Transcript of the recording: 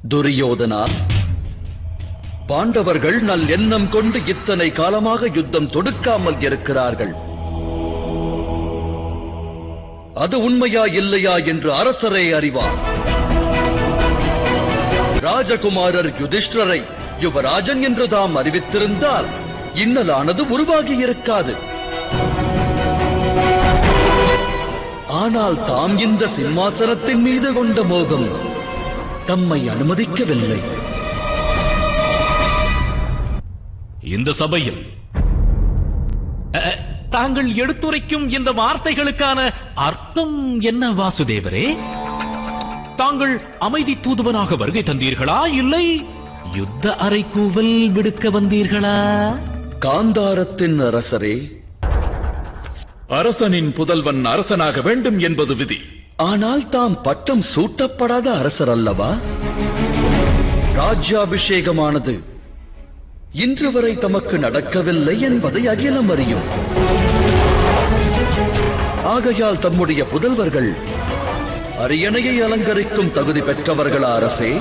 துரியோதனா, பாண்டவர்கள் நல் எண்ணம் கொண்டு இத்தனை காலமாக யுத்தம் தொடுக்காமல் இருக்கிறார்கள். அது உண்மையா இல்லையா என்று அரசரே அறிவார். ராஜகுமாரர் யுதிஷ்டரை யுவராஜன் என்று தாம் அறிவித்திருந்தால் இன்னலானது உருவாகி இருக்காது. ஆனால் தாம் இந்த சிம்மாசனத்தின் மீது கொண்ட மோகம் தம்மை அனுமதிக்கவில்லை. இந்த சபையில் தாங்கள் எடுத்துரைக்கும் இந்த வார்த்தைகளுக்கான அர்த்தம் என்ன வாசுதேவரே? தாங்கள் அமைதி தூதுவனாக வருகை தந்தீர்களா, இல்லை யுத்த அறைகூவல் விடுக்க வந்தீர்களா? காந்தாரத்தின் அரசரே, அரசனின் புதல்வன் அரசனாக வேண்டும் என்பது விதி. ஆனால் தாம் பட்டம் சூட்டப்படாத அரசர் அல்லவா? ராஜ்யாபிஷேகமானது இன்று வரை தமக்கு நடக்கவில்லை என்பதை அகிலம் அறியும். ஆகையால் தம்முடைய புதல்வர்கள் அரியணையை அலங்கரிக்கும் தகுதி பெற்றவர்களா அரசே?